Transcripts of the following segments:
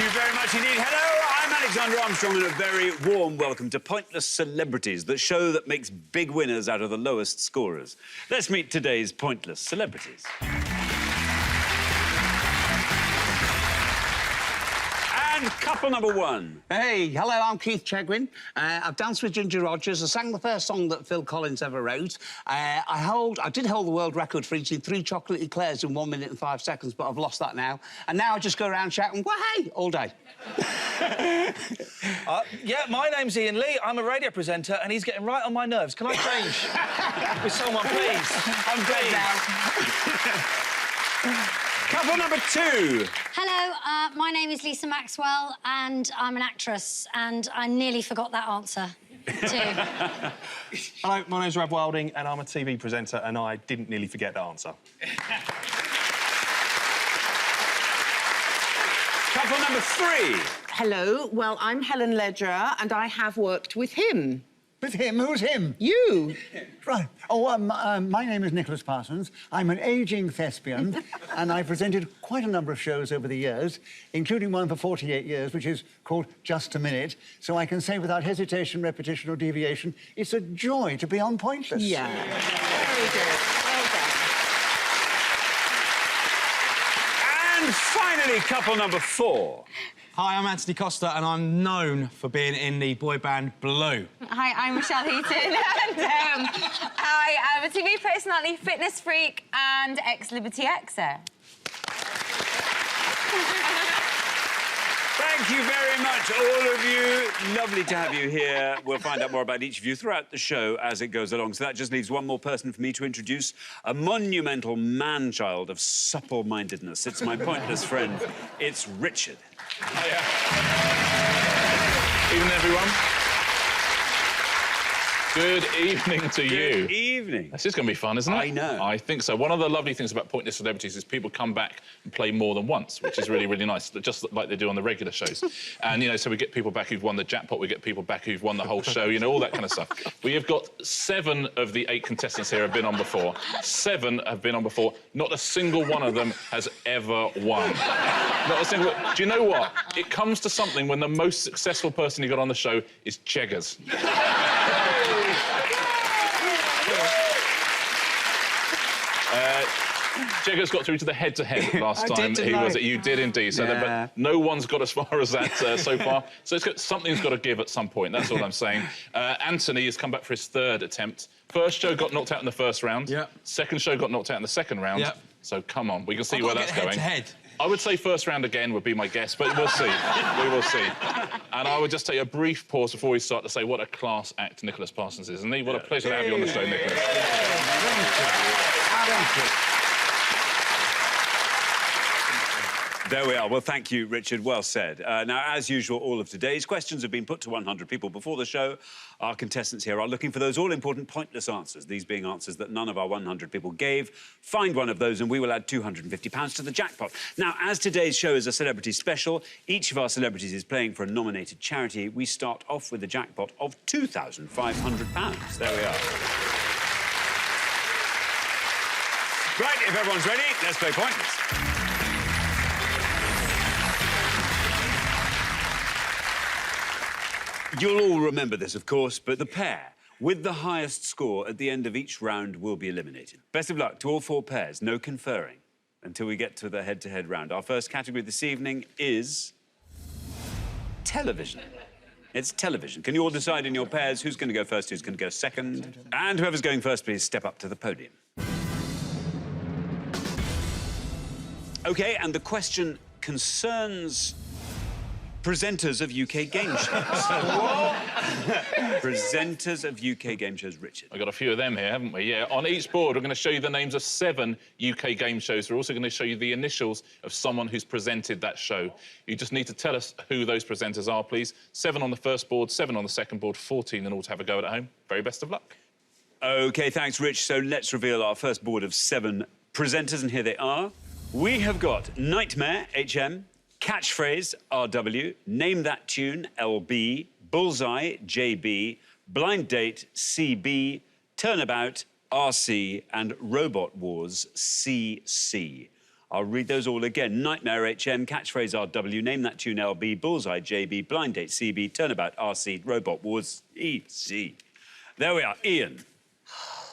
you very much indeed. Hello, I'm Alexander Armstrong, and a very warm welcome to Pointless Celebrities, the show that makes big winners out of the lowest scorers. Let's meet today's Pointless Celebrities. And couple number one. Hey, hello, I'm Keith Chegwin. I've danced with Ginger Rogers. I sang the first song that Phil Collins ever wrote. I did hold the world record for eating 3 chocolate eclairs in 1 minute and 5 seconds, but I've lost that now. And now I just go around shouting, "Wah-hey!" all day. Yeah, my name's Iain Lee. I'm a radio presenter, and he's getting right on my nerves. Can I change with someone, please? I'm good now. Couple number two. Hello, my name is Lisa Maxwell, and I'm an actress, and I nearly forgot that answer, too. Hello, my name's Rob Wilding, and I'm a TV presenter, and I didn't nearly forget the answer. Couple number three. Hello, well, I'm Helen Ledger, and I have worked with him. With him? Who's him? You. Right. Oh, my name is Nicholas Parsons. I'm an ageing thespian, and I presented quite a number of shows over the years, including one for 48 years, which is called Just a Minute. So I can say without hesitation, repetition or deviation, it's a joy to be on Pointless. Yeah. Very good. Well done. And finally, couple number four. Hi, I'm Anthony Costa, and I'm known for being in the boy band Blue. Hi, I'm Michelle Heaton, and I am a TV personality, fitness freak, and ex-Liberty Xer. Thank you very much, all of you. Lovely to have you here. We'll find out more about each of you throughout the show as it goes along. So that just leaves one more person for me to introduce, a monumental man-child of supple-mindedness. It's my pointless friend. It's Richard. Hiya. Evening, everyone. Good evening to you. Good evening. This is going to be fun, isn't it? I know. I think so. One of the lovely things about Pointless Celebrities is people come back and play more than once, which is really, really nice, just like they do on the regular shows. And, you know, so we get people back who've won the Jackpot, we get people back who've won the whole show, you know, all that kind of stuff. We have got 7 of the 8 contestants here have been on before. 7 have been on before. Not a single one of them has ever won. Not a single... Do you know what? It comes to something when the most successful person you got on the show is Cheggers. Cheggers got through to the head-to-head last time he was at You Did Indeed, so but no one's got as far as that so far. So something's got to give at some point, that's all I'm saying. Anthony has come back for his 3rd attempt. First show got knocked out in the first round. Yep. Second show got knocked out in the second round. Yep. So come on, we can see where that's going. Head. I would say first round again would be my guess, but we'll see. We will see. And I would just take a brief pause before we start to say what a class act Nicholas Parsons is, isn't he? What a pleasure to have you on the show, Nicholas. There we are. Well, thank you, Richard. Well said. Now, as usual, all of today's questions have been put to 100 people before the show. Our contestants here are looking for those all-important pointless answers, these being answers that none of our 100 people gave. Find one of those and we will add £250 to the jackpot. Now, as today's show is a celebrity special, each of our celebrities is playing for a nominated charity. We start off with a jackpot of £2,500. There we are. Right, if everyone's ready, let's play Pointless. You'll all remember this, of course, but the pair with the highest score at the end of each round will be eliminated. Best of luck to all 4 pairs. No conferring until we get to the head-to-head round. Our first category this evening is television. It's television. Can you all decide in your pairs who's going to go first, who's going to go second? And whoever's going first, please step up to the podium. OK, and the question concerns presenters of UK game shows. Presenters of UK game shows, Richard. We've got a few of them here, haven't we? Yeah. On each board, we're going to show you the names of 7 UK game shows. We're also going to show you the initials of someone who's presented that show. You just need to tell us who those presenters are, please. 7 on the first board, 7 on the second board, 14 in all to have a go at home. Very best of luck. OK, thanks, Rich. So let's reveal our first board of 7 presenters, and here they are. We have got Nightmare, HM, Catchphrase, RW, Name That Tune, LB, Bullseye, JB, Blind Date, CB, Turnabout, RC, and Robot Wars, CC. I'll read those all again. Nightmare HM, catchphrase RW, name that tune LB, bullseye JB, blind date CB, turnabout RC, robot wars EC. There we are. Iain,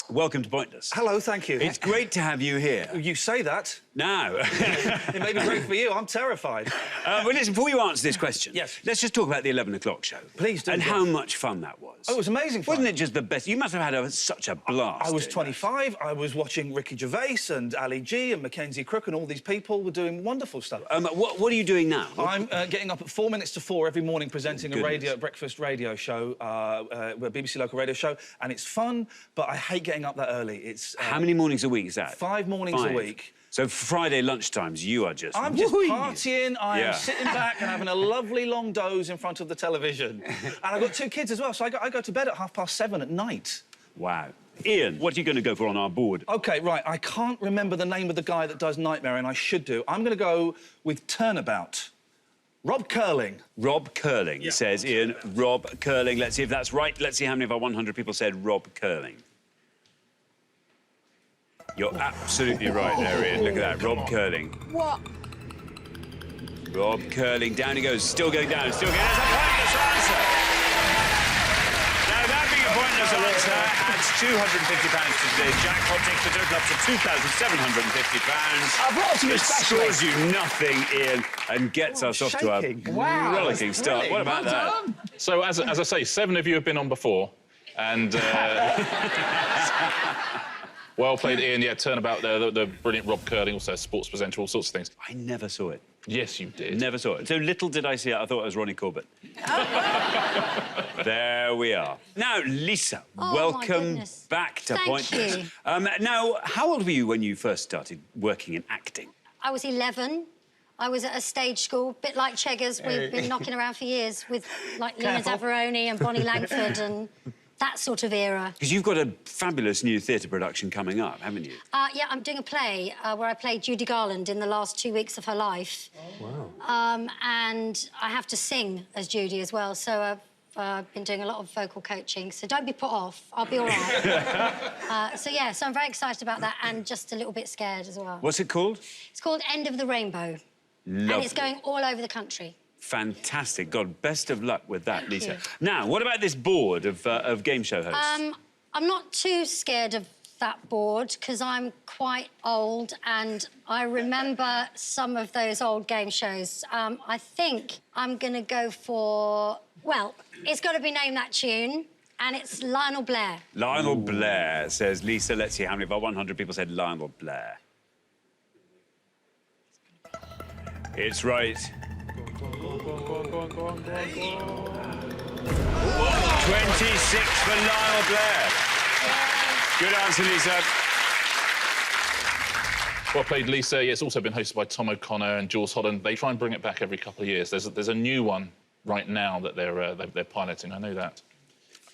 welcome to Pointless. Hello, thank you. It's great to have you here. You say that. Now... It may be great for you. I'm terrified. Well, listen, before you answer this question, Yes. let's just talk about the 11 o'clock show. Please do. And yes. how much fun that was. Oh, it was amazing fun. Wasn't it just the best? You must have had such a blast. I was doing 25. I was watching Ricky Gervais and Ali G and Mackenzie Crook, and all these people were doing wonderful stuff. that. What are you doing now? I'm getting up at 4 minutes to 4 every morning presenting a breakfast radio show, a BBC local radio show, and it's fun, but I hate getting up that early. It's How many mornings a week is that? 5 mornings a week. So Friday lunchtimes, you are just... I'm just partying. I Yeah. am sitting back and having a lovely long doze in front of the television. And I've got 2 kids as well, so I go to bed at 7:30 at night. Wow. Iain, what are you going to go for on our board? OK, right, I can't remember the name of the guy that does Nightmare, and I should do. I'm going to go with Turnabout. Rob Curling. Rob Curling, says Iain. Rob Curling. Let's see if that's right. Let's see how many of our 100 people said Rob Curling. You're absolutely right there, Iain. Look at that, Rob Curling. What? Rob Curling, down he goes, still going down, still going down. That's a pointless answer! Now, that being a pointless answer adds £250 to today's jackpot, takes the total up to £2,750. I've brought some It special. scores you nothing, Iain, and gets us off to a rollicking start. What about that? So, as I say, 7 of you have been on before, and... Well played, Iain. Yeah, Turnabout there, the brilliant Rob Curling, also a sports presenter, all sorts of things. I never saw it. Yes, you did. Never saw it. So little did I see it, I thought it was Ronnie Corbett. There we are. Now, Lisa, Oh, welcome my goodness. back to Thank Pointless. you. Now, how old were you when you first started working in acting? I was 11. I was at a stage school, a bit like Cheggers. We've been knocking around for years with, like, Lina Zavaroni and Bonnie Langford and that sort of era. Because you've got a fabulous new theatre production coming up, haven't you? Yeah, I'm doing a play where I played Judy Garland in the last 2 weeks of her life. Oh, wow. And I have to sing as Judy as well, so I've been doing a lot of vocal coaching, so don't be put off. I'll be all right. So I'm very excited about that and just a little bit scared as well. What's it called? It's called End of the Rainbow. Lovely. And it's going all over the country. Fantastic. God, best of luck with that, Thank Lisa. you. Now, what about this board of game show hosts? I'm not too scared of that board because I'm quite old and I remember some of those old game shows. I think I'm going to go for... Well, it's got to be Name That Tune, and it's Lionel Blair. Lionel Blair, says Lisa. Let's see how many of our 100 people said Lionel Blair. It's right. 26 for Lionel Blair. Good answer, Lisa. Well played, Lisa. Yeah, it's also been hosted by Tom O'Connor and Jules Holland. They try and bring it back every couple of years. There's a new one right now that they're piloting. I know that.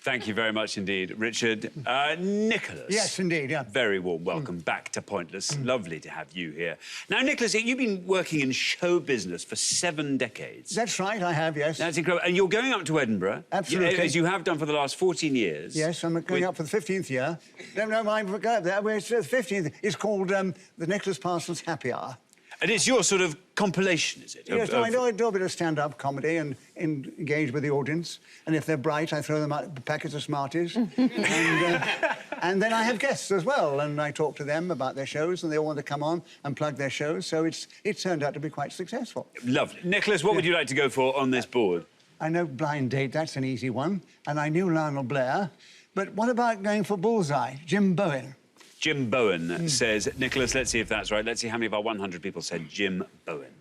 Thank you very much indeed, Richard. Nicholas. Yes, indeed, yeah. Very warm welcome back to Pointless. Lovely to have you here. Now, Nicholas, you've been working in show business for 7 decades. That's right, I have, yes. That's incredible. And you're going up to Edinburgh. Absolutely. As you have done for the last 14 years. Yes, I'm going up for the 15th year. No, mind, go up there. It's the 15th. It's called the Nicholas Parsons Happy Hour. And it's your sort of compilation, is it? Yes, I do a bit of stand-up comedy and engage with the audience. And if they're bright, I throw them out packets of Smarties. And then I have guests as well, and I talk to them about their shows, and they all want to come on and plug their shows. So it's turned out to be quite successful. Lovely. Nicholas, what would you like to go for on this board? I know Blind Date, that's an easy one. And I knew Lionel Blair. But what about going for Bullseye, Jim Bowen? Jim Bowen says, Nicholas, let's see if that's right. Let's see how many of our 100 people said Jim Bowen.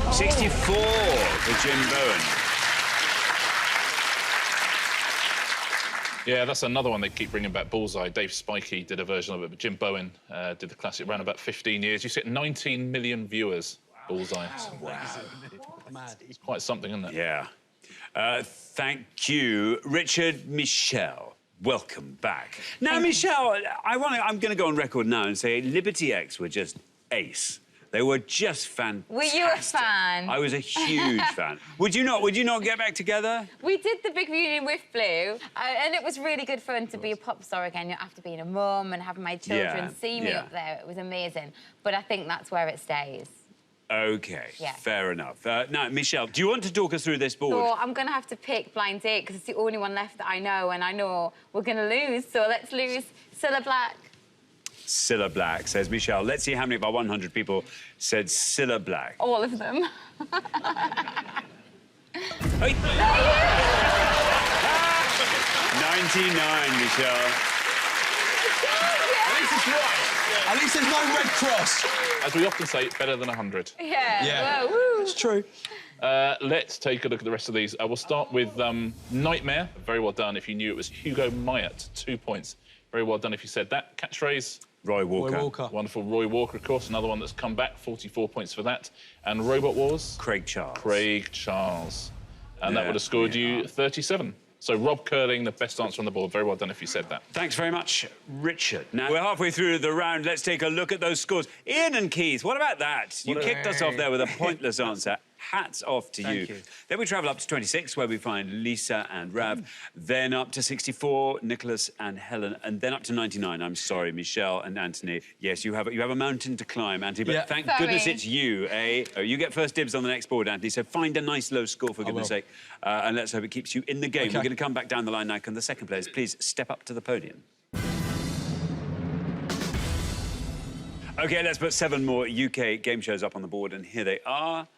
Oh. 64 for Jim Bowen. Yeah, that's another one they keep bringing back, Bullseye. Dave Spikey did a version of it, but Jim Bowen did the classic, ran about 15 years. You see 19 million viewers, Bullseye. Wow. It's quite something, isn't it? Yeah. Thank you, Richard. Michelle, welcome back. Now, Michelle, I'm going to go on record now and say Liberty X were just ace. They were just fantastic. Were you a fan? I was a huge fan. Would you not get back together? We did the big reunion with Blue, and it was really good fun to be a pop star again, after being a mum and having my children see me up there. It was amazing. But I think that's where it stays. OK, Yeah. fair enough. Now, Michelle, do you want to talk us through this board? So I'm going to have to pick Blind Date because it's the only one left that I know, and I know we're going to lose. So let's lose Cilla Black. Cilla Black, says Michelle. Let's see how many of our 100 people said Cilla Black. All of them. Hey. 99, Michelle. At least there's no red cross. As we often say, better than 100. Yeah. Whoa, woo. It's true. Let's take a look at the rest of these. We'll start with Nightmare. Very well done if you knew it was Hugo Myatt. 2 points. Very well done if you said that. Catchphrase. Roy Walker. Roy Walker. Wonderful. Roy Walker, of course, another one that's come back. 44 points for that. And Robot Wars. Craig Charles. Craig Charles. And that would have scored you 37. So Rob Curling, the best answer on the board. Very well done if you said that. Thanks very much, Richard. Now, we're halfway through the round. Let's take a look at those scores. Ian and Keith, what about that? You kicked us off there with a pointless answer. Hats off to you. Then we travel up to 26, where we find Lisa and Rav. Then up to 64, Nicholas and Helen. And then up to 99, I'm sorry, Michelle and Anthony. Yes, you have a mountain to climb, Anthony, but thank goodness it's you, eh? Oh, you get first dibs on the next board, Anthony, so find a nice low score, for goodness sake. And let's hope it keeps you in the game. We're going to come back down the line now. Can the second players please step up to the podium? OK, let's put 7 more UK game shows up on the board, and here they are.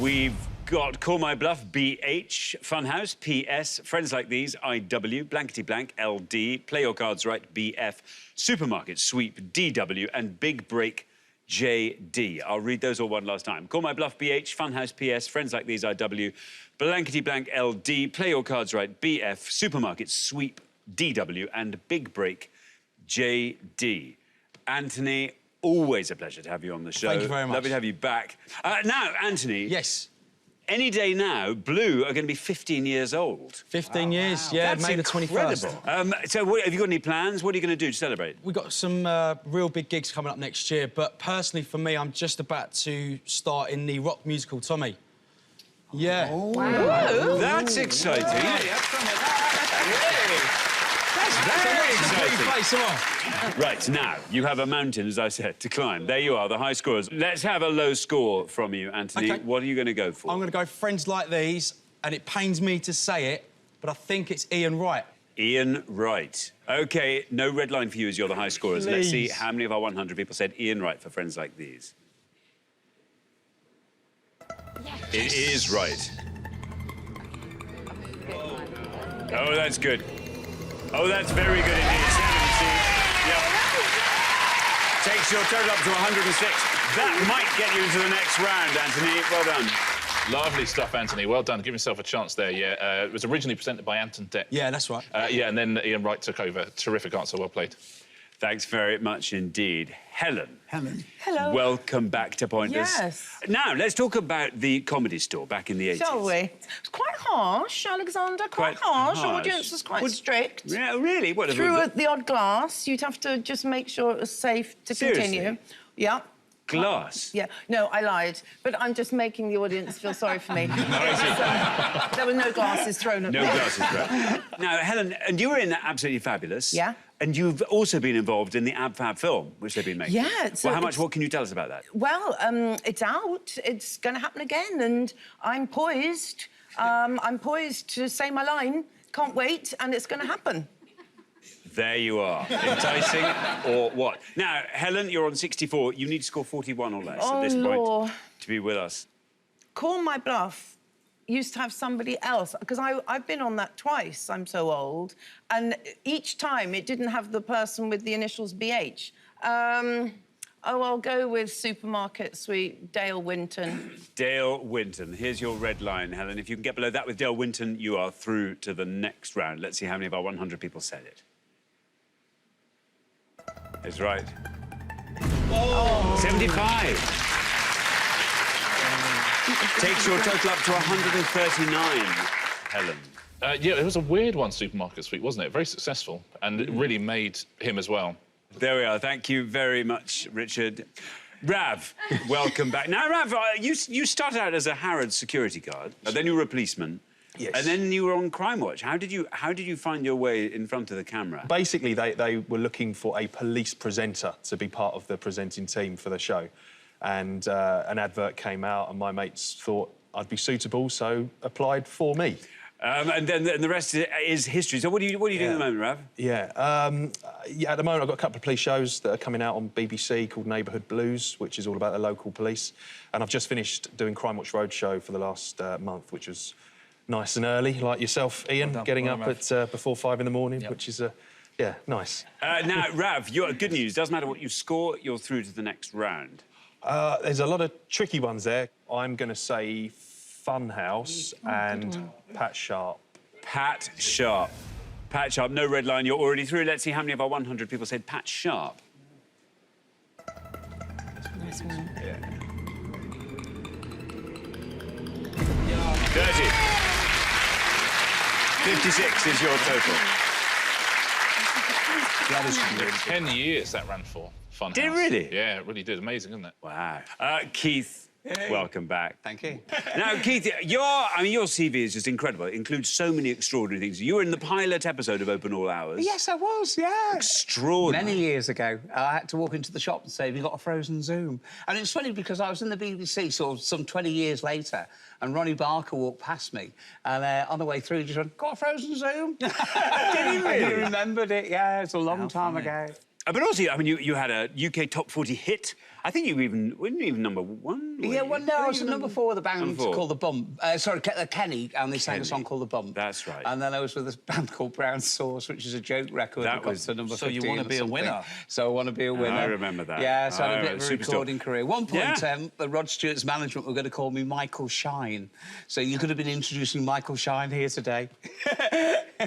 We've got Call My Bluff, BH, Funhouse, PS, Friends Like These, IW, Blankety Blank, LD, Play Your Cards Right, BF, Supermarket Sweep, DW, and Big Break, JD. I'll read those all one last time. Call My Bluff, BH, Funhouse, PS, Friends Like These, IW, Blankety Blank, LD, Play Your Cards Right, BF, Supermarket Sweep, DW, and Big Break, JD. Anthony, always a pleasure to have you on the show. Thank you very much. Lovely to have you back. Now, Anthony. Yes. Any day now, Blue are going to be 15 years old. 15 years, yeah, That's May the incredible. 21st. So have you got any plans? What are you going to do to celebrate? We've got some real big gigs coming up next year, but personally for me, I'm just about to start in the rock musical Tommy. Yeah. Oh. Wow. That's exciting. That's very exciting. Right, now, you have a mountain, as I said, to climb. There you are, the high scorers. Let's have a low score from you, Anthony. Okay. What are you going to go for? I'm going to go Friends Like These, and it pains me to say it, but I think it's Ian Wright. Ian Wright. OK, no red line for you as you're the high scorers. Please. Let's see how many of our 100 people said Ian Wright for Friends Like These. Yes. It is right. Oh, that's good. Oh, that's very good indeed. 70. Yep. Takes your total up to 106. That might get you into the next round, Anthony. Well done. Lovely stuff, Anthony. Well done. Give yourself a chance there, yeah. It was originally presented by Anton Deck. Yeah, that's right. Yeah, and then Ian Wright took over. Terrific answer. Well played. Thanks very much indeed. Helen. Helen. Hello. Welcome back to Pointless. Yes. Now, let's talk about the Comedy Store back in the 80s. Shall we? It's quite harsh, Alexander, quite harsh. Audience was quite strict. Yeah, really? What Through the odd glass, you'd have to just make sure it was safe to continue. Yeah. Glass? Yeah. No, I lied. But I'm just making the audience feel sorry for me. There were no glasses thrown at me. No glasses thrown. Now, Helen, and you were in Absolutely Fabulous. Yeah. And you've also been involved in the Ab Fab film, which they've been making. Yeah. So well, what can you tell us about that? Well, it's out. It's going to happen again, and I'm poised. I'm poised to say my line. Can't wait, and it's going to happen. There you are. Enticing or what? Now, Helen, you're on 64. You need to score 41 or less at this point to be with us. Call My Bluff used to have somebody else, because I've been on that twice, I'm so old, and each time it didn't have the person with the initials BH. I'll go with Supermarket Sweep, Dale Winton. Dale Winton. Here's your red line, Helen. If you can get below that with Dale Winton, you are through to the next round. Let's see how many of our 100 people said it. It's right. Oh. 75. Takes your total up to 139, Helen. Yeah, it was a weird one, Supermarket Sweep, wasn't it? Very successful, and it really made him as well. There we are. Thank you very much, Richard. Rav, welcome back. Now, Rav, you started out as a Harrods security guard, and then you were a policeman. Yes. And then you were on Crime Watch. How did you find your way in front of the camera? Basically, they were looking for a police presenter to be part of the presenting team for the show. And an advert came out, and my mates thought I'd be suitable, so applied for me. And then the rest is history. So what are you doing at the moment, Rav? Yeah, at the moment I've got a couple of police shows that are coming out on BBC called Neighbourhood Blues, which is all about the local police. And I've just finished doing Crime Watch Roadshow for the last month, which was nice and early, like yourself, Ian, getting up at before 5 in the morning, which is, yeah, nice. Now, Rav, good news. Doesn't matter what you score, you're through to the next round. There's a lot of tricky ones there. I'm going to say Funhouse and Pat Sharp. Pat Sharp. Pat Sharp, no red line, you're already through. Let's see how many of our 100 people said Pat Sharp. Nice one. Yeah. 30. 56 is your total. That is 10 years that ran for. Funhouse. Did it really? Yeah, it really did. Amazing, isn't it? Wow. Keith, welcome back. Thank you. Now, Keith, your CV is just incredible. It includes so many extraordinary things. You were in the pilot episode of Open All Hours. Yes, I was, yeah. Extraordinary. Many years ago, I had to walk into the shop and say, have you got a frozen Zoom? And it's funny because I was in the BBC sort of some 20 years later, and Ronnie Barker walked past me, and on the way through, he just went, got a frozen Zoom? Did he really? He remembered it, yeah, it's a long time ago. But also, I mean, you had a UK Top 40 hit. I think you weren't even number one. Yeah, well, no, I was number 4 with a band called The Bump. Sorry, Kenny, and they sang a song called The Bump. That's right. And then I was with a band called Brown Sauce, which is a joke record. That got was to number So 15 you want to be a winner? So I want to be a winner. I remember that. Yeah, so I had a bit of a Superstar. recording career. At one point, Rod Stewart's management were going to call me Michael Shine. So you could have been introducing Michael Shine here today.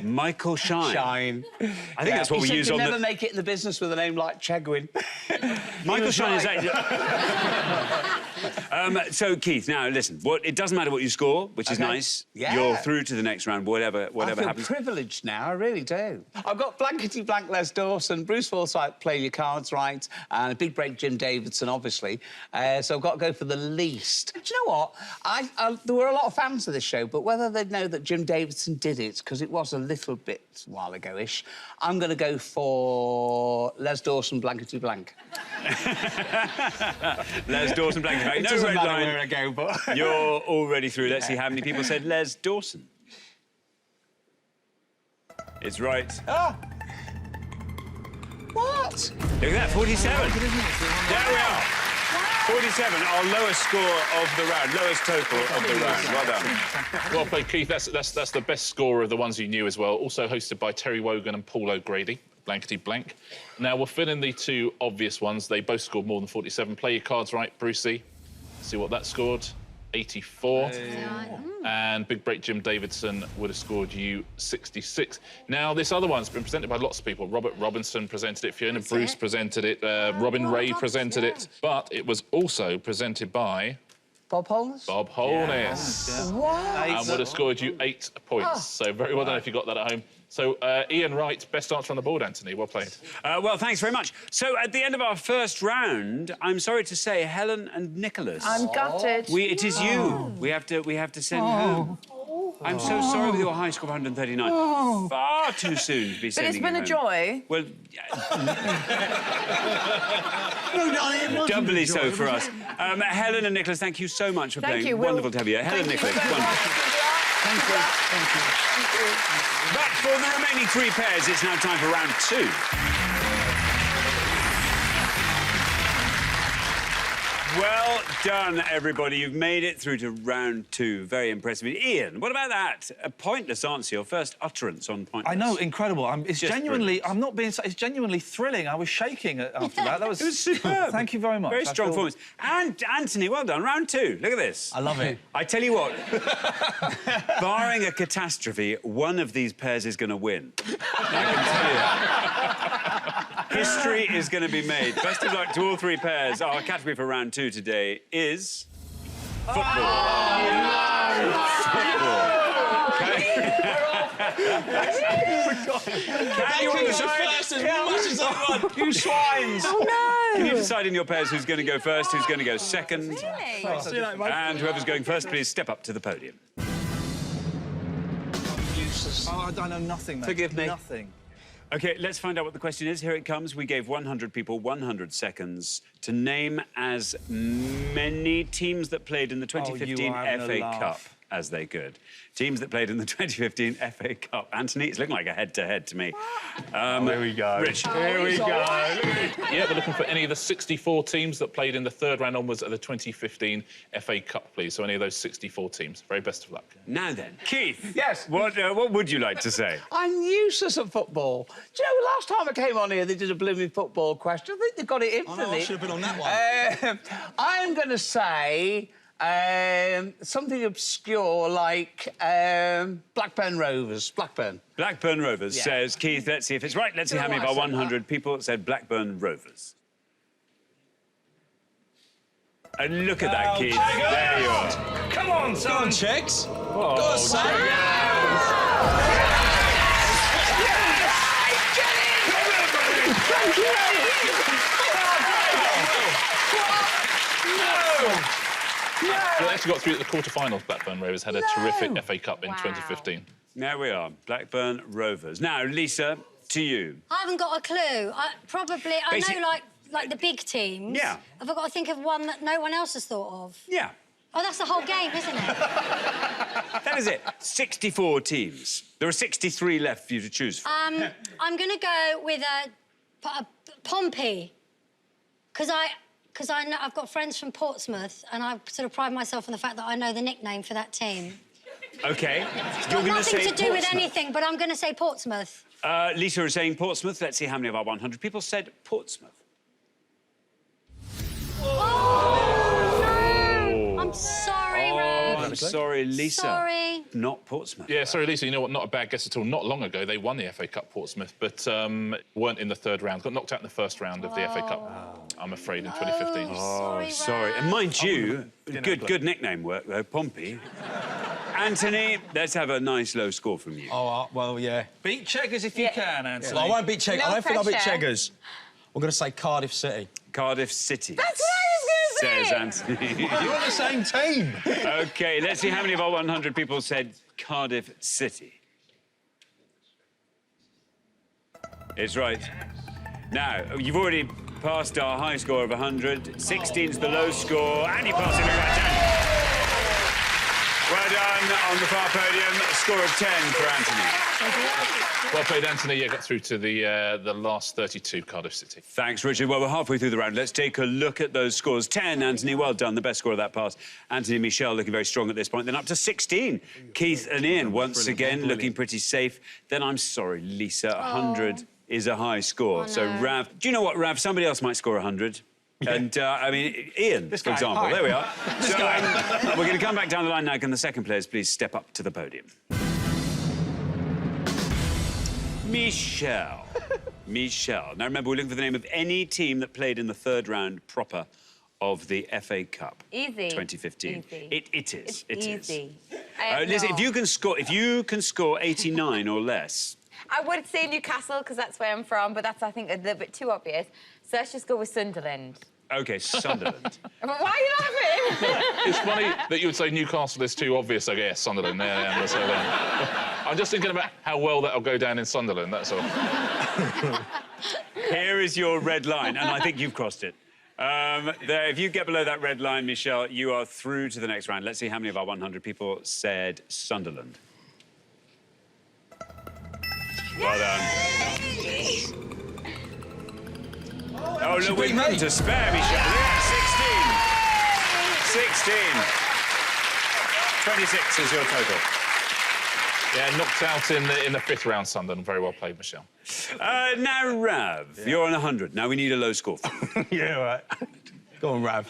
Michael Shine. Shine. I think that's what we use on the... You'd never make it in the business with a name like Chegwin. Michael Shine is that... So, Keith, now, listen, it doesn't matter what you score, which is nice. Yeah. You're through to the next round, whatever I feel happens. privileged now, I really do. I've got blankety-blank Les Dawson, Bruce Forsyth, Play Your Cards Right, and a big break Jim Davidson, obviously. So I've got to go for the least. Do you know what? There were a lot of fans of this show, but whether they'd know that Jim Davidson did it, because it was a little bit a while ago-ish, I'm going to go for Les Dawson, blankety-blank. Les Dawson, blankety-blank. It No doesn't red matter line. where I go, but... You're already through. Let's see how many people said Les Dawson. It's right. Ah! What? Look at that, 47. There we are. 47, our lowest score of the round, lowest total of the round. Well done. Well played, Keith. That's the best score of the ones you knew as well. Also hosted by Terry Wogan and Paul O'Grady. Blankety blank. Now we'll fill in the two obvious ones. They both scored more than 47. Play Your Cards Right, Brucey. See what that scored. 84. And Big Break Jim Davidson would have scored you 66. Now, this other one's been presented by lots of people. Robert Robinson presented it, Fiona Bruce presented it, Robin Ray presented it, but it was also presented by... Bob Holness? Bob Holness. What? And would have scored you 8 points. So very well done if you got that at home. So, Ian Wright, best answer on the board, Anthony. Well played. Well, thanks very much. So, at the end of our first round, I'm sorry to say, Helen and Nicholas. I'm gutted. It is you. We have to send home. I'm so sorry with your high score of 139. Far too soon to be sending you home. But it's been a joy. Well, No, darling, it wasn't doubly a joy, so for was us. it? Helen and Nicholas, thank you so much for playing. you, Wonderful to have you here. Helen and Nicholas, wonderful. Thank you. Thank you. But for the remaining 3 pairs, it's now time for round 2. Well done, everybody. You've made it through to round 2. Very impressive. Ian, what about that? A pointless answer, your first utterance on pointless. I know, incredible. It's Just genuinely, brilliant. I'm not being, it's genuinely thrilling. I was shaking after that. That was... It was superb. Thank you very much. Very strong performance. And Anthony, well done. Round 2. Look at this. I love it. I tell you what, barring a catastrophe, one of these pairs is going to win. I can tell you that. History is going to be made. Best of luck to all 3 pairs. Our category for round 2 today is football. Football. Okay. Can you decide? You swines! Oh, Can you no! decide in your pairs who's going to go first, who's going to go second? Really? And whoever's going first, please step up to the podium. Oh, I don't know nothing, mate. Forgive me. Nothing. OK, let's find out what the question is. Here it comes. We gave 100 people 100 seconds to name as many teams that played in the 2015 FA Cup as they could. Teams that played in the 2015 FA Cup. Anthony, it's looking like a head-to-head to me. Here we go. Rich. Here we go. Yeah, we're looking for any of the 64 teams that played in the third round onwards of the 2015 FA Cup, please. So any of those 64 teams. Very best of luck. Now then, Keith. Yes. What would you like to say? I'm useless at football. Do you know, last time I came on here, they did a blooming football question. I think they got it in for me. I should have been on that one. I'm going to say something obscure like Blackburn Rovers. Blackburn. Blackburn Rovers Yeah. says, Keith, let's see if it's right. Let's see how many of our 100 people said Blackburn Rovers. And look at that, Keith. There you are. Come on, Go son. on, Chicks. Go on, son. They actually got through to the quarter-finals. Blackburn Rovers had a terrific FA Cup in 2015. There we are, Blackburn Rovers. Now, Lisa, to you. I haven't got a clue. I know, like the big teams. Yeah. Have I got to think of one that no one else has thought of? Yeah, Oh, that's the whole game, isn't it? that is it. 64 teams. There are 63 left for you to choose from. I'm going to go with a Pompey, because I know I've got friends from Portsmouth, and I sort of pride myself on the fact that I know the nickname for that team. OK. Got nothing to do with anything, but I'm going to say Portsmouth. Lisa is saying Portsmouth. Let's see how many of our 100 people said Portsmouth. I'm sorry, Rev. I'm sorry, Lisa. Sorry. Not Portsmouth. Yeah, sorry, Lisa, you know what? Not a bad guess at all. Not long ago, they won the FA Cup, Portsmouth, but weren't in the third round. Got knocked out in the first round of the FA Cup, I'm afraid, in 2015. Oh, Sorry, sorry. And mind you, good nickname work, though, Pompey. Anthony, let's have a nice low score from you. Oh, well, yeah. Beat Cheggers if you can, Anthony. Well, I won't beat Cheggers. No I don't think I'll beat pressure. Cheggers. I'm going to say Cardiff City. Cardiff City. That's what I was going to Says say. Anthony. You're on the same team. OK, let's see how many of our 100 people said Cardiff City. It's right. Now, you've already passed our high score of 100. 16's the low score, and you passed it with 10. Well done on the far podium. Score of 10 for Anthony. Well played, Anthony. Yeah, got through to the last 32, Cardiff City. Thanks, Richard. Well, we're halfway through the round. Let's take a look at those scores. 10, Anthony, well done. The best score of that pass. Anthony and Michelle looking very strong at this point. Then up to 16. Keith and Iain, once again, looking pretty safe. Then I'm sorry, Lisa, 100 is a high score. So, Rav... Do you know what, Rav? Somebody else might score 100. Yeah. And, I mean, Iain, for example. Hi. There we are. So, we're going to come back down the line now. Can the second players please step up to the podium? Michelle. Michelle. Now, remember, we're looking for the name of any team that played in the third round proper of the FA Cup. Easy. 2015. Easy. It is. It's easy. Listen, if you can score 89 or less... I would say Newcastle, because that's where I'm from, but that's, I think, a little bit too obvious. So let's just go with Sunderland. OK, Sunderland. But why are you laughing? It's funny that you would say Newcastle is too obvious, I guess, Sunderland. Yeah, so, I'm just thinking about how well that'll go down in Sunderland, that's all. Here is your red line, and I think you've crossed it. If you get below that red line, Michelle, you are through to the next round. Let's see how many of our 100 people said Sunderland. Well done. Oh, look, we've room to spare, Michelle. Yeah, 16. 26 is your total. Yeah, knocked out in the fifth round, Sunderland. Very well played, Michelle. Now, Rav, you're on 100. Now we need a low score. Yeah, all right. Go on, Rav.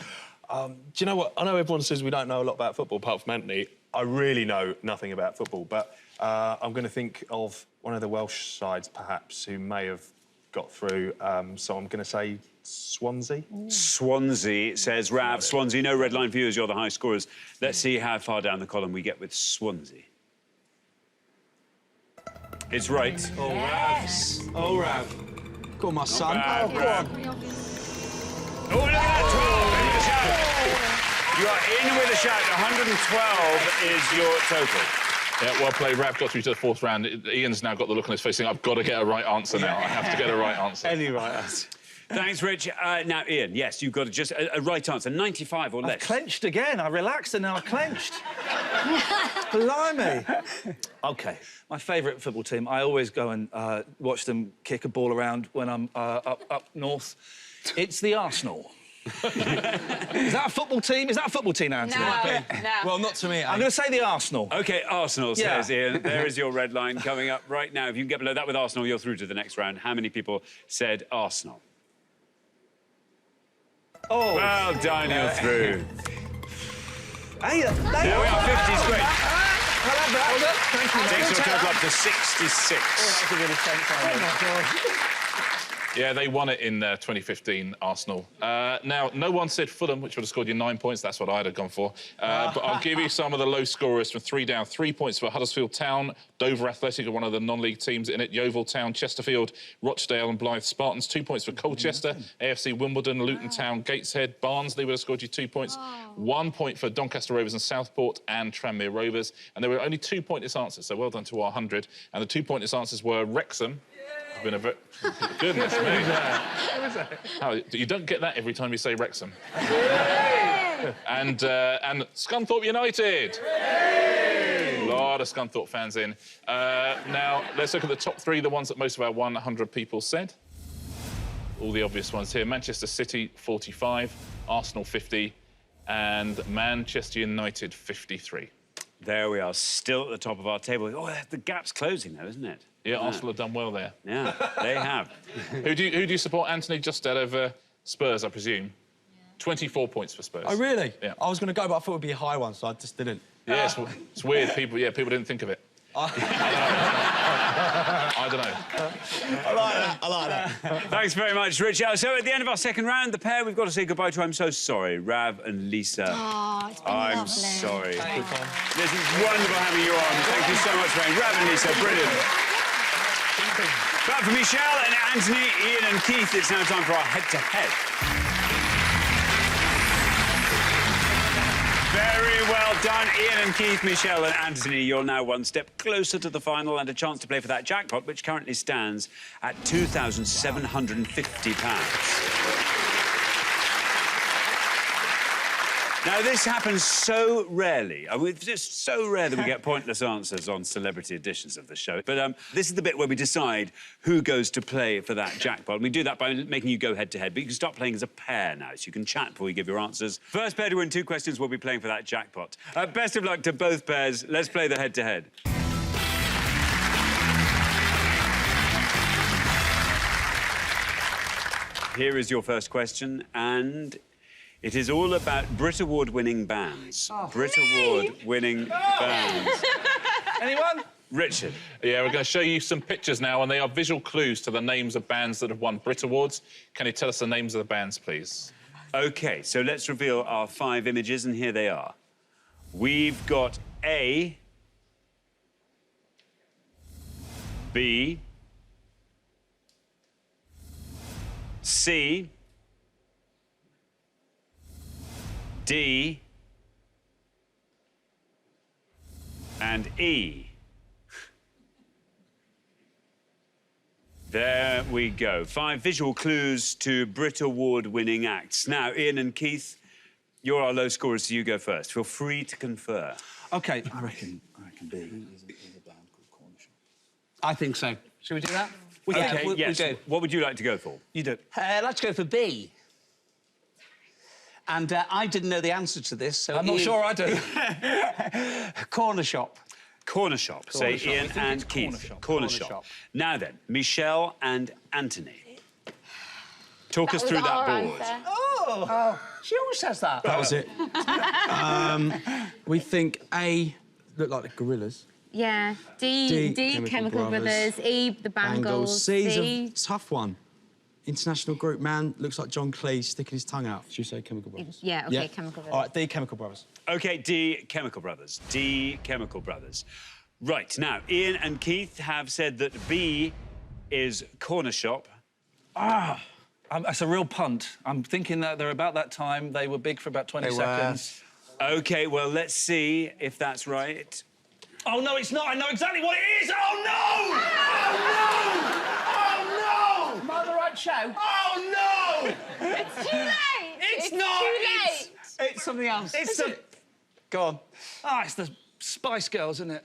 Do you know what? I know everyone says we don't know a lot about football, apart from Anthony. I really know nothing about football, but I'm going to think of one of the Welsh sides, perhaps, who may have got through. So I'm going to say Swansea. Swansea, says Rav. Swansea, no red line for you as you're the high scorers. Let's see how far down the column we get with Swansea. It's right. Oh, Rav. Oh, Rav. Go on, my son. bad, Oh, go on. Oh, look at that, 12 in the shout. You are in with a shout. 112 is your total. Yeah, well played. Rav got through to the 4th round. Ian's now got the look on his face saying, I've got to get a right answer now. I have to get a right answer. Any right answer. Thanks, Rich. Now, Ian, yes, you've got just a right answer, 95 or less. I've clenched again. I relaxed and now I clenched. Blimey. OK, my favourite football team, I always go and watch them kick a ball around when I'm up north. It's the Arsenal. Is that a football team? Is that a football team, Anthony? No. Well, not to me. I'm going to say the Arsenal. OK, Arsenal, says Ian. There is your red line coming up right now. If you can get below that with Arsenal, you're through to the next round. How many people said Arsenal? Oh. Well done, you're through. Hey, There we are, 50's great. I'll have that. Well done. Thank you. Takes your total up to 66. That's a really sense. Yeah, they won it in 2015, Arsenal. Now, no one said Fulham, which would have scored you 9 points. That's what I'd have gone for. But I'll give you some of the low scorers from 3 down. 3 points for Huddersfield Town, Dover Athletic are one of the non-league teams in it, Yeovil Town, Chesterfield, Rochdale and Blythe Spartans. 2 points for Colchester, AFC Wimbledon, Luton Town, Gateshead, Barnsley would have scored you 2 points. 1 point for Doncaster Rovers and Southport and Tranmere Rovers. And there were only 2 pointless answers, so well done to our 100. And the 2 pointless answers were Wrexham. It's been a very... Goodness me. Oh, you don't get that every time you say Wrexham. and Scunthorpe United. A lot of Scunthorpe fans in. Now, let's look at the top 3, the ones that most of our 100 people said. All the obvious ones here. Manchester City, 45. Arsenal, 50. And Manchester United, 53. There we are, still at the top of our table. Oh, the gap's closing though, isn't it? Yeah, Arsenal have done well there. Yeah, they have. Who do you support, Anthony, just out of Spurs, I presume? Yeah. 24 points for Spurs. Oh, really? Yeah. I was going to go, but I thought it would be a high one, so I just didn't. Yeah, it's weird. People didn't think of it. I don't know. I like that. Thanks very much, Rich. So at the end of our second round, the pair we've got to say goodbye to. I'm so sorry, Rav and Lisa. Oh, it's been I'm lovely. sorry. This is wonderful having you on. Thank you so much, Rav and Lisa. Brilliant. But for Michelle and Anthony, Ian and Keith, it's now time for our head-to-head. Very well done, Ian and Keith, Michelle and Anthony. You're now one step closer to the final and a chance to play for that jackpot, which currently stands at £2,750. Now, this happens so rarely. I mean, it's just so rare that we get pointless answers on celebrity editions of the show. But this is the bit where we decide who goes to play for that jackpot. And we do that by making you go head-to-head. But you can start playing as a pair now, so you can chat before you give your answers. First pair to win 2 questions will be playing for that jackpot. Best of luck to both pairs. Let's play the head-to-head. Here is your first question, and... it is all about Brit Award-winning bands. Brit Award-winning bands. Anyone? Richard. Yeah, we're going to show you some pictures now, and they are visual clues to the names of bands that have won Brit Awards. Can you tell us the names of the bands, please? OK, so let's reveal our 5 images, and here they are. We've got A, B, C, D, and E. There we go. 5 visual clues to Brit Award-winning acts. Now, Ian and Keith, you're our low scorers, so you go first. Feel free to confer. OK. I reckon B. There's a band called Cornish. I think so. Should we do that? OK, we yes. do. What would you like to go for? You do. Let's go for B. And I didn't know the answer to this, so I'm not sure I do. Corner shop. Corner shop, say shop. Ian and Keith. Corner shop. Now then, Michelle and Anthony. Talk us through that board. Oh, she always says that. That was it. We think A, look like the Gorillas. Yeah. D, Chemical Brothers. E, the Bangles. C's a tough one. International group, man, looks like John Cleese sticking his tongue out. Should you say Chemical Brothers? Yeah, OK, Chemical Brothers. All right, D, Chemical Brothers. OK, D, Chemical Brothers. D, Chemical Brothers. Right, now, Ian and Keith have said that B is corner shop. That's a real punt. I'm thinking that they're about that time. They were big for about 20 seconds. OK, well, let's see if that's right. Oh, no, it's not. I know exactly what it is. Oh, no! Oh, no! Oh, no! Am I on the right show? Oh, no! It's too late. It's not. Too late. It's something else. It's the... Go on. Ah, it's the Spice Girls, isn't it?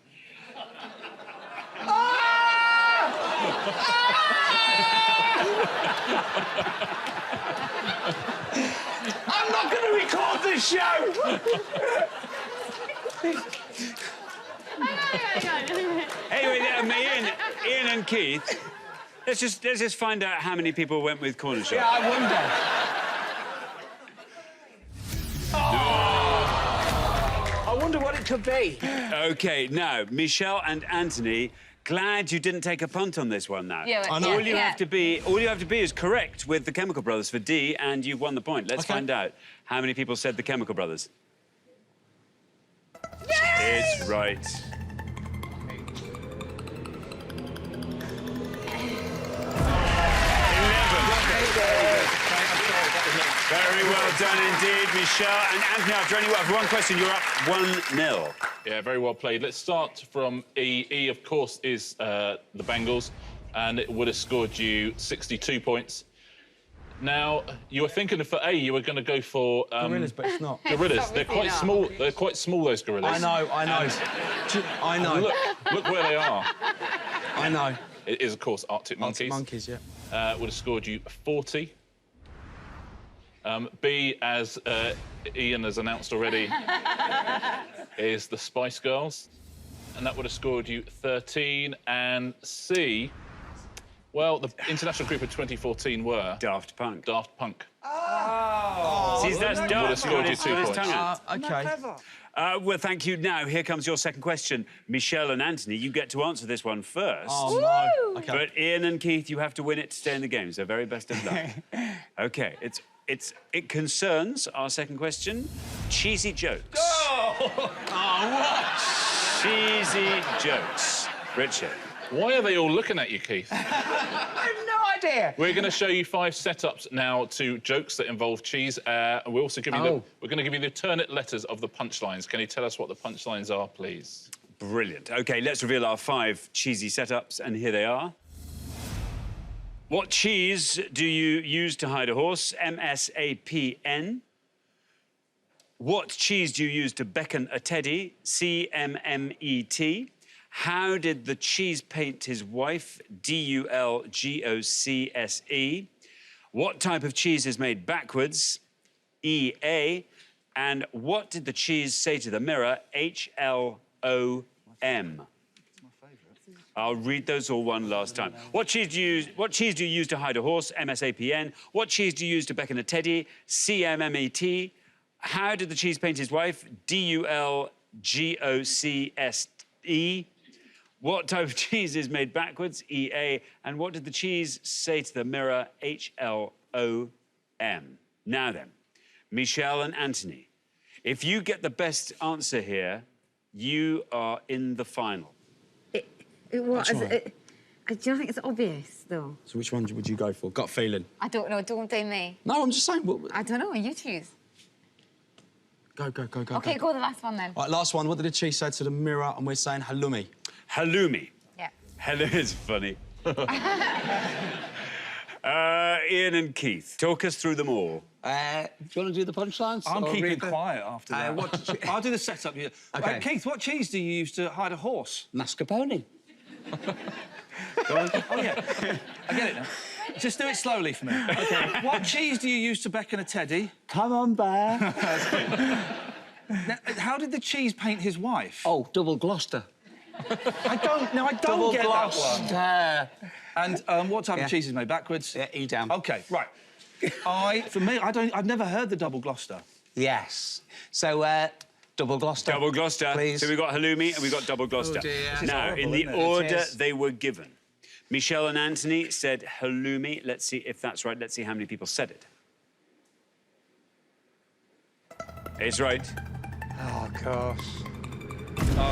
I'm not going to record this show! Anyway, Ian and Keith, let's just find out how many people went with corner shop. Yeah, I wonder. I wonder what it could be. OK, now, Michelle and Anthony, glad you didn't take a punt on this one now. Yeah, All you have to be is correct with the Chemical Brothers for D, and you've won the point. Let's find out how many people said the Chemical Brothers. Yes! It's right. Very well done indeed, Michelle. And Anthony, after one question, you're up 1-0. Yeah, very well played. Let's start from E. E, of course, is the Bengals, and it would have scored you 62 points. Now, you were thinking for A, you were going to go for... Gorillas, but it's not. Gorillas. They're quite small. They're quite small, those gorillas. I know. I know. Look where they are. I know. It is, of course, Arctic monkeys. Monkeys, yeah. Would have scored you 40. B, as Ian has announced already, is the Spice Girls, and that would have scored you 13. And C, well, the international group of 2014 were... Daft Punk. Daft Punk. Oh! See, that's Daft. Would have scored you 2 points. OK. Well, thank you. Now, here comes your second question. Michelle and Anthony, you get to answer this one first. Oh, no. OK. But Ian and Keith, you have to win it to stay in the game, so very best of luck. OK, it concerns our second question, cheesy jokes. Oh, what? Cheesy jokes. Richard. Why are they all looking at you, Keith? I have no idea. We're going to show you 5 setups now to jokes that involve cheese. And we're also giving we're going to give you the alternate letters of the punchlines. Can you tell us what the punchlines are, please? Brilliant. OK, let's reveal our 5 cheesy setups, and here they are. What cheese do you use to hide a horse? MSAPN. What cheese do you use to beckon a teddy? CMMET. How did the cheese paint his wife? DULGOCSE. What type of cheese is made backwards? EA. And what did the cheese say to the mirror? HLOM. I'll read those all one last time. What cheese do you use to hide a horse? MSAPN. What cheese do you use to beckon a teddy? CMMET. How did the cheese paint his wife? DULGOCSE. What type of cheese is made backwards? EA. And what did the cheese say to the mirror? HLOM. Now then, Michelle and Anthony, if you get the best answer here, you are in the final. Do you think it's obvious, though? So which one would you go for? Gut feeling? I don't know. Don't blame me. No, I'm just saying. I don't know. You choose. Go. OK, go the last one, then. All right, last one. What did the cheese say to the mirror? And we're saying halloumi. Halloumi. Yeah. Hello is funny. Ian and Keith, talk us through them all. Do you want to do the punchlines? I'm keeping quiet after that. I'll do the setup. Yeah. OK. Keith, what cheese do you use to hide a horse? Mascarpone. Go on. Oh, yeah. I get it now. Just do it slowly for me. OK. What cheese do you use to beckon a teddy? Come on, bear. Now, how did the cheese paint his wife? Oh, double Gloucester. I don't Double get Gloucester. that one. And what type of cheese is made backwards? Yeah, Edam. OK, right. I've never heard the double Gloucester. Yes. So, double Gloucester. Double Gloucester. Please. So we've got halloumi and we've got double Gloucester. Oh, dear. Now, horrible, in the isn't it? order Yes. they were given, Michelle and Anthony said halloumi. Let's see if that's right. Let's see how many people said it. It's right. Oh, gosh. 54.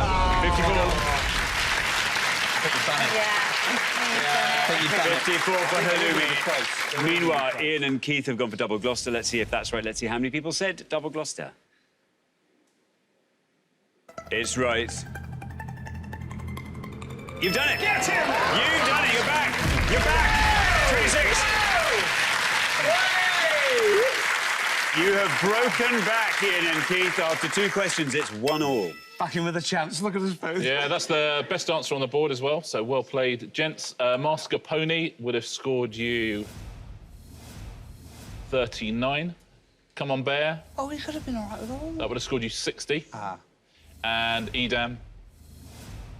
think you've done it. Yeah. I think you've done it. 54 for Halloumi. Meanwhile, Iain and Keith have gone for double Gloucester. Let's see if that's right. Let's see how many people said double Gloucester. It's right. You've done it! Get him! You've done it! You're back! You're back! 26! You have broken back, Iain and Keith. After 2 questions, it's 1-1. Back in with a chance. Look at us both. Yeah, that's the best answer on the board as well, so well played, gents. Mascarpone would have scored you 39. Come on, Bear. Oh, he could have been all right with all. That would have scored you 60. Ah. And Edam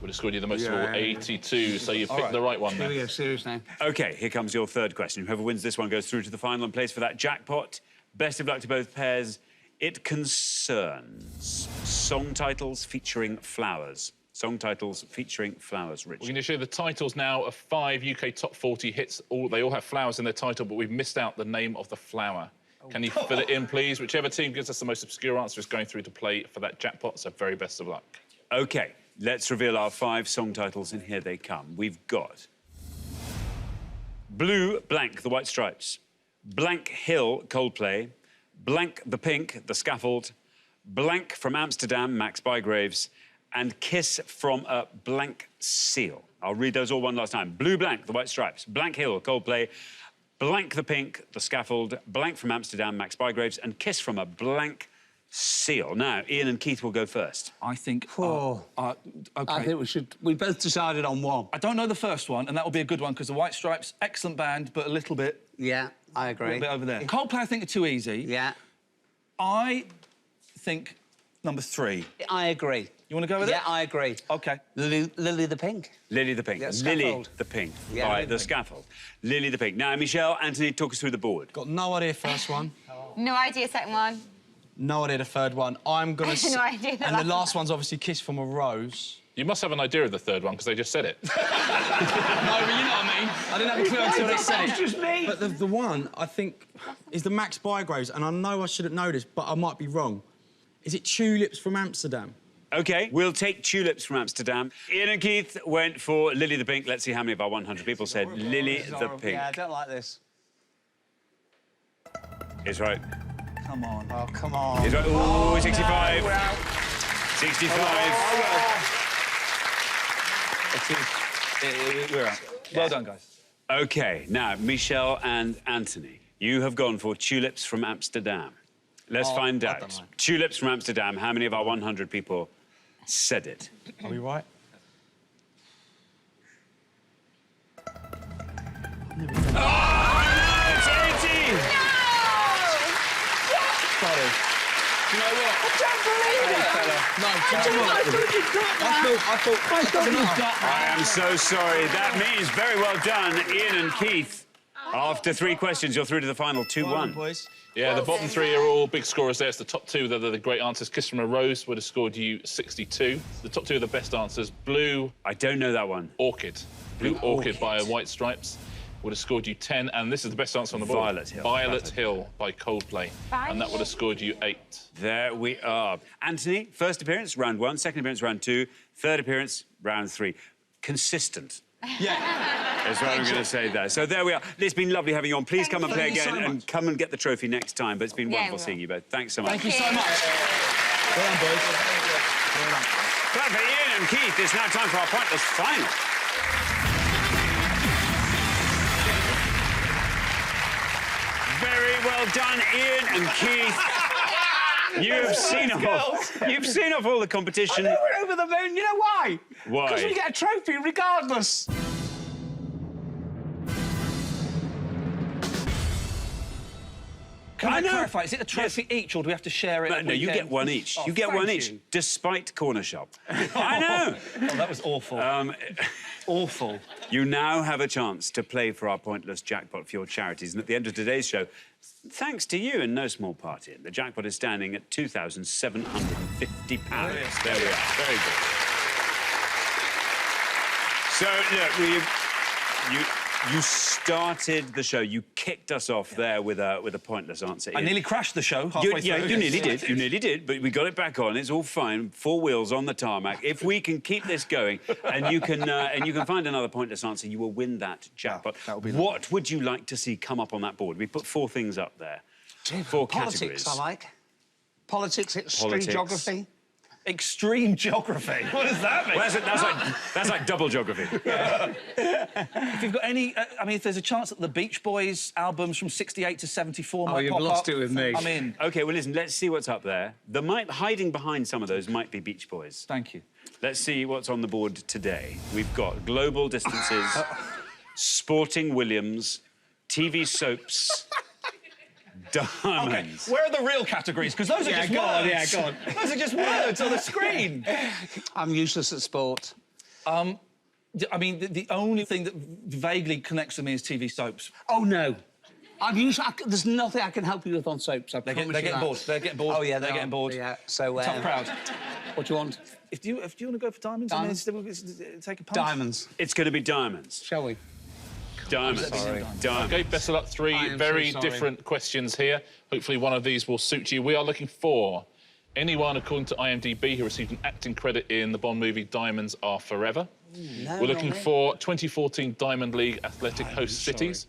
would have scored you the most of all, 82. So you picked the right one Here we there. go, serious now. OK, here comes your third question. Whoever wins this one goes through to the final and plays for that jackpot. Best of luck to both pairs. It concerns song titles featuring flowers. Song titles featuring flowers, Rich. We're going to show you the titles now of 5 UK top 40 hits. They all have flowers in their title, but we've missed out the name of the flower. Can you fill it in, please? Whichever team gives us the most obscure answer is going through to play for that jackpot, so very best of luck. OK, let's reveal our 5 song titles, and here they come. We've got Blue, blank, The White Stripes. Blank Hill, Coldplay. Blank The Pink, The Scaffold. Blank from Amsterdam, Max Bygraves. And Kiss from a Blank Seal. I'll read those all one last time. Blue, blank, The White Stripes. Blank Hill, Coldplay. Blank The Pink, The Scaffold. Blank from Amsterdam, Max Bygraves. And Kiss from a Blank Seal. Now, Iain and Keith will go first. I think... Oh. OK. I think we should... We both decided on one. I don't know the first one, and that will be a good one, because the White Stripes, excellent band, but a little bit... Yeah, I agree. A little bit over there. Coldplay, I think, are too easy. Yeah. I think number 3. I agree. You want to go with it? Yeah, I agree. OK. Lily the Pink. Lily the Pink. Yeah, Lily Scaffold. the Pink Yeah, by Lily The the Pink. Scaffold. Lily the Pink. Now, Michelle, Anthony, talk us through the board. Got no idea first one. No idea, second one. No idea the third one. I'm going to... No idea the And the last last one's obviously Kiss from a Rose. You must have an idea of the third one, because they just said it. No, but you know what I mean. I didn't have a clue until they said it. just me. But the one, I think, is the Max Bygraves, and I know I shouldn't know this, but I might be wrong. Is it Tulips from Amsterdam? OK, we'll take Tulips from Amsterdam. Iain and Keith went for Lily the Pink. Let's see how many of our 100 people said Lily the Pink. Yeah, I don't like this. It's right. Come on. Oh, come on. It's right. Ooh, 65. No, we're out. 65. We're out. Well done, guys. OK, now, Michelle and Anthony, you have gone for Tulips from Amsterdam. Let's find I out. don't know. Tulips from Amsterdam, how many of our 100 people said it? Are we right? It's 80! Sorry. You know what? I don't believe it. No, do you know what? I thought... I am so sorry. That means very well done, Iain and Keith. After 3 questions, you're through to the final 2-1. boys. Yeah, the bottom 3 are all big scorers there. It's the top 2 that are the great answers. Kiss from a Rose would have scored you 62. The top 2 are the best answers. Blue I don't know that one. Orchid. Blue Orchid by White Stripes would have scored you 10. And this is the best answer on the board. Violet Hill. Violet Hill by Coldplay. And that would have scored you 8. There we are. Anthony, first appearance, round 1. Second appearance, round 2. Third appearance, round 3. Consistent. Yeah. That's what I'm going to say there. So there we are. It's been lovely having you on. Please come and play Thank you again so and much. come and get the trophy next time. But it's been Yeah, wonderful we seeing you both. Thanks so much. Thank you so much. Well done, boys. Well done. Well, for Iain and Keith, it's now time for our pointless final. Very well done, Iain and Keith. You've seen off all the competition. We're over the moon. You know why? Why? Because we get a trophy regardless. Can I clarify? Is it a trophy each, or do we have to share it? No, at no, you weekend? get one each. Oh, You get one thank each, you. despite Corner Shop. I know. Oh, that was awful. Awful. You now have a chance to play for our pointless jackpot for your charities. And at the end of today's show, thanks to you in no small part in, the jackpot is standing at £2,750. There we are. Very good. So, look, You started the show. You kicked us off there with a pointless answer. I nearly crashed the show halfway through. Yeah, you nearly did. You nearly did, but we got it back on. It's all fine. 4 wheels on the tarmac. If we can keep this going, and you can find another pointless answer, you will win that jackpot. That would be what would you like to see come up on that board? We put 4 things up there. 4 Politics, categories. I like. Politics, history, geography. Extreme geography. What does that mean? Well, that's like double geography. If you've got any... I mean, if there's a chance that the Beach Boys albums from 68 to 74 might you've pop lost up, it with me. I'm in. OK, well, listen, let's see what's up there. Hiding behind some of those might be Beach Boys. Thank you. Let's see what's on the board today. We've got global distances, Sporting Williams, TV soaps, diamonds. Okay, where are the real categories? Because those are just words. go on. Those are just words on the screen. I'm useless at sport. I mean, the only thing that vaguely connects to me is TV soaps. Oh, no. There's nothing I can help you with on soaps, I They're promise getting you that. bored. They're getting bored. Oh, yeah, they're getting bored. Yeah, so... Tough crowd. What do you want? If you want to go for diamonds, Diamonds? I mean, take a punt. Diamonds. It's going to be diamonds. Shall we? Diamonds. Diamonds. OK, best of luck. 3 very different questions here. Hopefully one of these will suit you. We are looking for anyone, according to IMDb, who received an acting credit in the Bond movie Diamonds Are Forever. We're looking for 2014 Diamond League athletic host cities.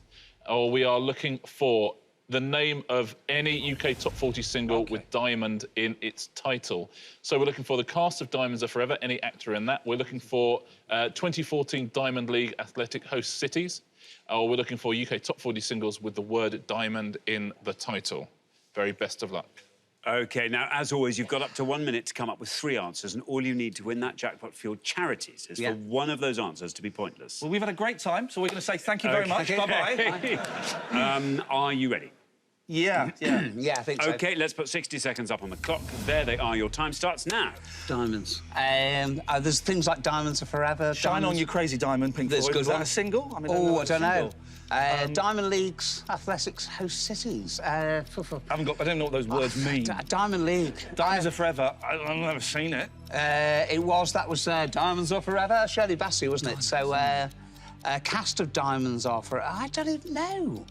Or we are looking for the name of any UK Top 40 single with Diamond in its title. So we're looking for the cast of Diamonds Are Forever, any actor in that. We're looking for 2014 Diamond League athletic host cities. Or we're looking for UK Top 40 singles with the word Diamond in the title. Very best of luck. OK, now, as always, you've got up to 1 minute to come up with 3 answers, and all you need to win that jackpot for your charities is for one of those answers to be pointless. Well, we've had a great time, so we're going to say thank you very much. Bye-bye. Are you ready? Yeah. Yeah, I think so. OK, let's put 60 seconds up on the clock. There they are. Your time starts now. Diamonds. There's things like Diamonds Are Forever. Shine On You Crazy Diamond, Pink Floyd. Was that a single? I mean, I don't know. Diamond Leagues, athletics, host cities. I don't know what those words mean. Diamond League. Diamonds Are Forever. I've never seen it. That was Diamonds Are Forever. Shirley Bassey, wasn't it? So, a cast of Diamonds Are Forever. I don't even know.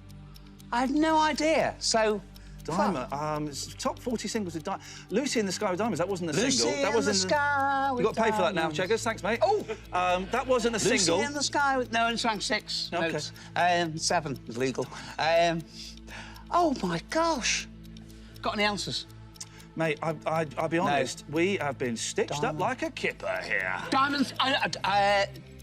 I have no idea. So... Diamond. It's top 40 singles with Diamond. Lucy in the Sky with Diamonds. That wasn't a single. That was in the Sky with You got to pay for that now, Diamonds. Checkers. Thanks, mate. Oh! That wasn't a single. Lucy in the Sky with... No, it's ranked 6. OK. Notes. 7 is legal. Oh, my gosh. Got any answers? Mate, I'll be honest. We have been stitched up like a kipper here. Diamonds...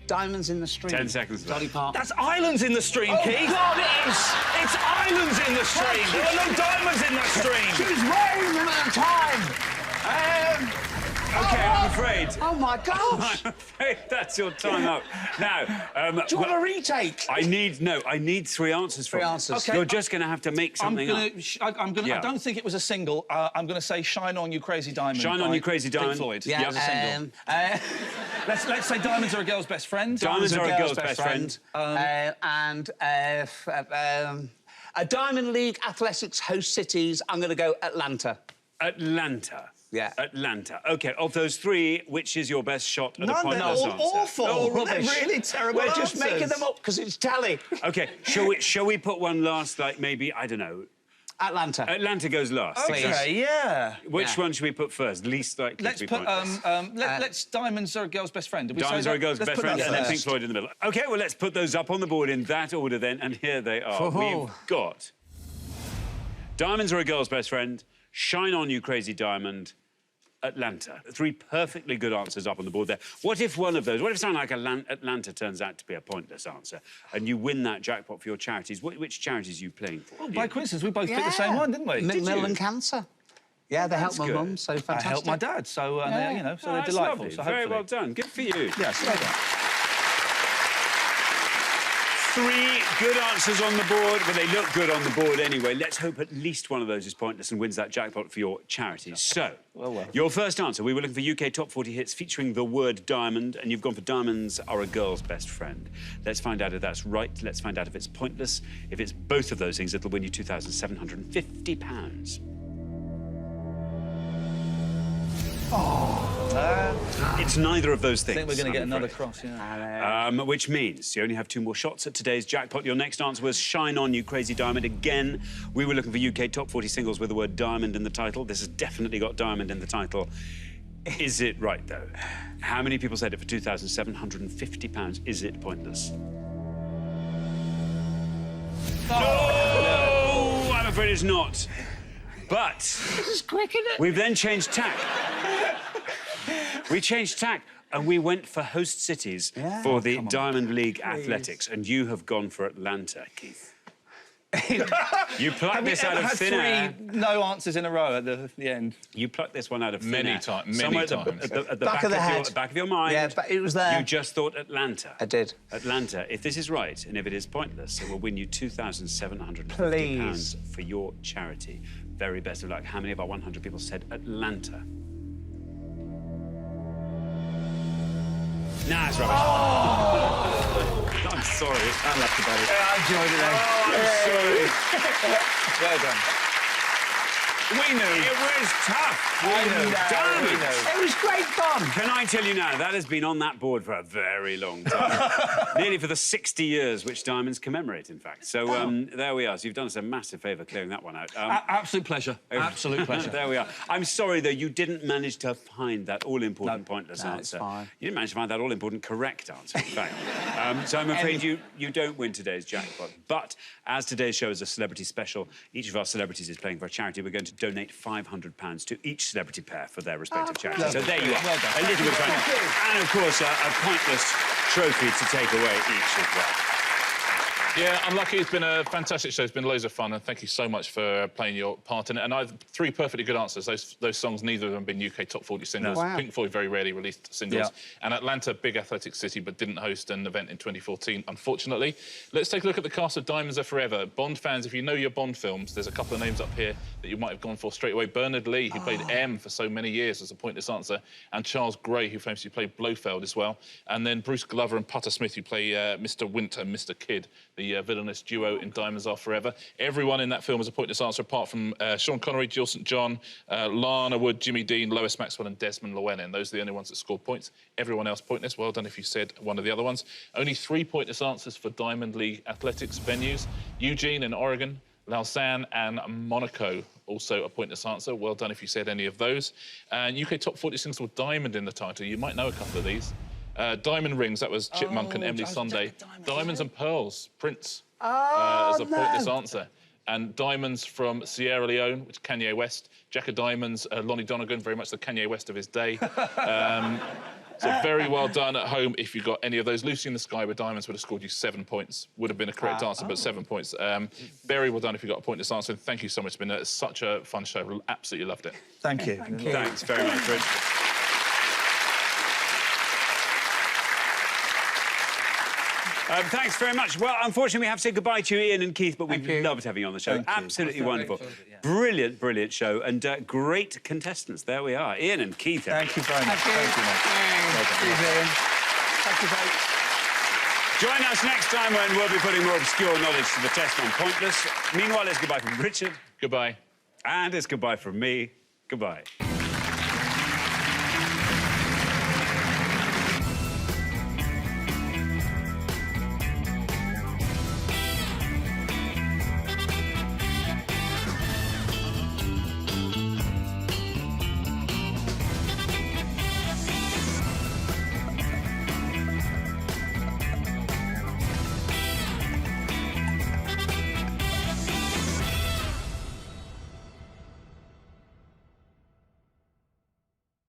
Diamonds in the Stream. 10 seconds left. Dolly Parton. That's Islands in the Stream, Keith. God, it is! It's Islands in the Stream. There are no diamonds in that stream. She's wearing them at the time. OK, I'm afraid. Oh, my gosh. I'm afraid that's your time up. Now, Do you want a retake? I need 3 answers from you. 3 answers. Okay. You're just going to have to make something up. I don't think it was a single. I'm going to say Shine On You Crazy Diamond. Shine On You Crazy Diamond. Pink Floyd. Yeah, That was a single. Let's say Diamonds Are a Girl's Best Friend. Diamonds Are a Girl's Best Friend. A Diamond League athletics host cities. I'm going to go Atlanta. Atlanta. Yeah. Atlanta. OK, of those 3, which is your best shot at a pointless answer? Awful. all rubbish. They're really terrible We're just answers. making them up because it's telly. OK, shall we put one last, like, maybe, I don't know... Atlanta. Atlanta goes last. OK, yeah. Which one should we put first? Least likely Let's to be put pointless. let's Diamonds Are a Girl's Best Friend. Did we Diamonds say Are a that? Girl's Let's Best put that Friend, and then first. Pink Floyd in the middle. OK, well, let's put those up on the board in that order then, and here they are. We've got Diamonds Are a Girl's Best Friend, Shine On You Crazy Diamond, Atlanta. 3 perfectly good answers up on the board there. What if one of those, what if something like Atlanta turns out to be a pointless answer and you win that jackpot for your charities? Which charities are you playing for? Well, by coincidence, we both picked the same one, didn't we? Macmillan Cancer. Yeah, they helped my good. mum, so fantastic. I helped my dad, so they're Oh, they're that's delightful. lovely. So Very hopefully. well done. Good for you. Yes, well done. 3 good answers on the board, but they look good on the board anyway. Let's hope at least one of those is pointless and wins that jackpot for your charities. So, your first answer, we were looking for UK Top 40 hits featuring the word diamond, and you've gone for Diamonds Are a Girl's Best Friend. Let's find out if that's right. Let's find out if it's pointless. If it's both of those things, it'll win you £2,750. It's neither of those things. I think we're going to get I'm another afraid. cross, yeah. Which means you only have 2 more shots at today's jackpot. Your next answer was Shine On, You Crazy Diamond. Again, we were looking for UK top 40 singles with the word diamond in the title. This has definitely got diamond in the title. Is it right, though? How many people said it for £2,750? Is it pointless? No! I'm afraid it's not. But This is quick, isn't it? we've then changed tack. We changed tack and we went for host cities for the Diamond League Athletics, and you have gone for Atlanta, Keith. You plucked this out of thin air. No answers in a row at the end? You plucked this one out of thin air. Many times. Somewhere at the Back of the head. back of your mind. Yeah, but it was there. You just thought Atlanta. I did. Atlanta. If this is right, and if it is pointless, it will win you £2,750 Please. for your charity. Very best of luck. How many of our 100 people said Atlanta? Nah, it's rubbish. Oh. I'm sorry. I laughed about it. I enjoyed it, Oh, I'm sorry. Well done. We knew. It was tough. Damn it. It was great fun. Can I tell you now, that has been on that board for a very long time. Nearly for the 60 years which diamonds commemorate, in fact. So there we are. So you've done us a massive favour clearing that one out. Absolute pleasure. Absolute pleasure. There we are. I'm sorry, though, you didn't manage to find that all-important pointless No, answer. it's fine. You didn't manage to find that all-important correct answer, in fact. So I'm afraid you don't win today's jackpot. But as today's show is a celebrity special, each of our celebrities is playing for a charity. We're going to donate £500 to each celebrity pair for their respective charities. So there you are. Well done. A little bit of fun. And, of course, a pointless trophy to take away each as well. Yeah, unlucky. It's been a fantastic show. It's been loads of fun, and thank you so much for playing your part in it. And I have 3 perfectly good answers. Those songs, neither of them have been UK top 40 singles. No. Wow. Pink Floyd very rarely released singles. Yeah. And Atlanta, big athletic city, but didn't host an event in 2014, unfortunately. Let's take a look at the cast of Diamonds Are Forever. Bond fans, if you know your Bond films, there's a couple of names up here that you might have gone for straight away. Bernard Lee, who played M for so many years, as a pointless answer, and Charles Gray, who famously played Blofeld as well. And then Bruce Glover and Potter Smith, who play Mr. Winter and Mr. Kidd, the villainous duo in Diamonds Are Forever. Everyone in that film is a pointless answer, apart from Sean Connery, Jill St. John, Lana Wood, Jimmy Dean, Lois Maxwell and Desmond Llewellyn. Those are the only ones that scored points. Everyone else pointless. Well done if you said one of the other ones. Only 3 pointless answers for Diamond League Athletics venues. Eugene in Oregon, Lausanne and Monaco. Also a pointless answer. Well done if you said any of those. And UK top 40 singles with diamond in the title. You might know a couple of these. Diamond Rings, that was Chipmunk and Emily Sunday. Diamonds and Pearls, Prince, as a pointless answer. And Diamonds from Sierra Leone, which is Kanye West. Jack of Diamonds, Lonnie Donegan, very much the Kanye West of his day. So very well done at home if you got any of those. Lucy in the Sky with Diamonds would have scored you 7 points. Would have been a correct answer, but 7 points. Very well done if you got a pointless answer. Thank you so much. It's been such a fun show. Absolutely loved it. Thank you. Thanks very much, Rich. Thanks very much. Well, unfortunately, we have to say goodbye to you, Ian and Keith, but we've loved having you on the show. Absolutely wonderful. Brilliant, brilliant show, and great contestants. There we are. Ian and Keith. Thank you very much. Thank you, mate. Thank you, folks. Join us next time when we'll be putting more obscure knowledge to the test on Pointless. Meanwhile, it's goodbye from Richard. Goodbye. And it's goodbye from me. Goodbye.